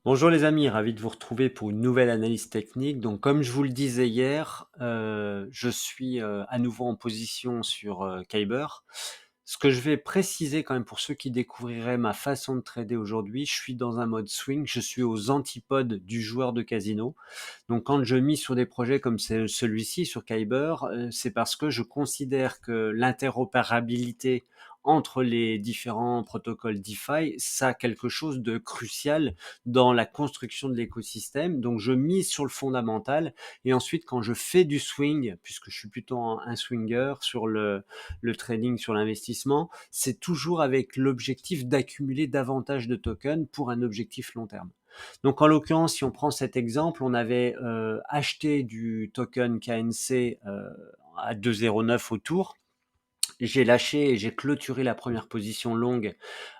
Bonjour les amis, ravi de vous retrouver pour une nouvelle analyse technique. Donc comme je vous le disais hier, je suis à nouveau en position sur Kyber. Ce que je vais préciser quand même pour ceux qui découvriraient ma façon de trader aujourd'hui, je suis dans un mode swing, je suis aux antipodes du joueur de casino. Donc quand je mise sur des projets comme celui-ci sur Kyber, c'est parce que je considère que l'interopérabilité entre les différents protocoles DeFi, ça a quelque chose de crucial dans la construction de l'écosystème. Donc je mise sur le fondamental et ensuite quand je fais du swing, puisque je suis plutôt un swinger sur le trading, sur l'investissement, c'est toujours avec l'objectif d'accumuler davantage de tokens pour un objectif long terme. Donc en l'occurrence, si on prend cet exemple, on avait acheté du token KNC à 2,09 autour. J'ai lâché et j'ai clôturé la première position longue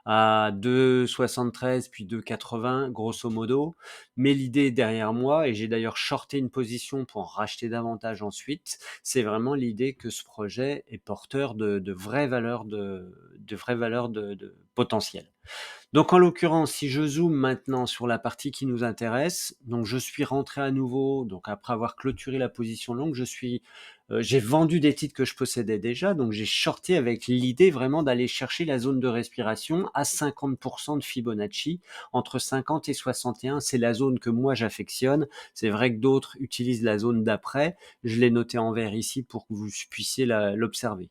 à 2,73 puis 2,80 grosso modo. Mais l'idée est derrière moi et j'ai d'ailleurs shorté une position pour en racheter davantage ensuite. C'est vraiment l'idée que ce projet est porteur de vraies valeurs de vraies valeurs de potentiel. Donc en l'occurrence, si je zoome maintenant sur la partie qui nous intéresse, donc je suis rentré à nouveau, donc après avoir clôturé la position longue, j'ai vendu des titres que je possédais déjà, donc j'ai shorté avec l'idée vraiment d'aller chercher la zone de respiration à 50% de Fibonacci, entre 50 et 61, c'est la zone que moi j'affectionne. C'est vrai que d'autres utilisent la zone d'après, je l'ai noté en vert ici pour que vous puissiez l'observer.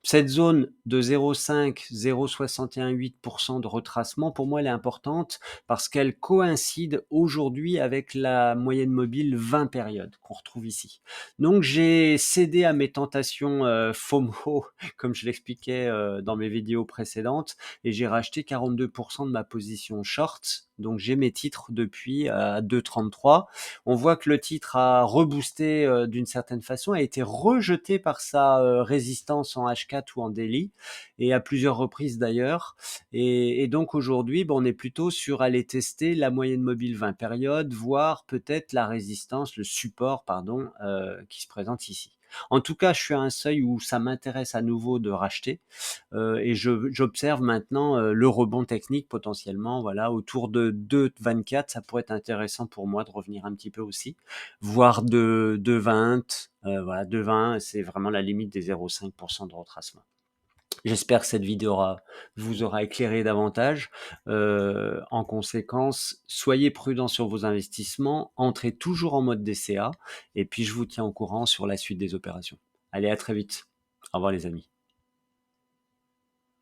Cette zone de 0,5-0,618% de retracement, pour moi, elle est importante parce qu'elle coïncide aujourd'hui avec la moyenne mobile 20 périodes qu'on retrouve ici. Donc, j'ai cédé à mes tentations FOMO, comme je l'expliquais dans mes vidéos précédentes, et j'ai racheté 42% de ma position short. Donc, j'ai mes titres depuis à 2,33. On voit que le titre a reboosté d'une certaine façon, a été rejeté par sa résistance en H4 ou en daily, et à plusieurs reprises d'ailleurs. Et donc aujourd'hui, on est plutôt sur aller tester la moyenne mobile 20 périodes, voire peut-être la résistance, le support, pardon, qui se présente ici. En tout cas, je suis à un seuil où ça m'intéresse à nouveau de racheter et j'observe maintenant le rebond technique potentiellement, voilà, autour de 2,24, ça pourrait être intéressant pour moi de revenir un petit peu aussi, voire de 2,20, voilà, 2,20, c'est vraiment la limite des 0,5% de retracement. J'espère que cette vidéo vous aura éclairé davantage. En conséquence, soyez prudents sur vos investissements, entrez toujours en mode DCA, et puis je vous tiens au courant sur la suite des opérations. Allez, à très vite. Au revoir les amis.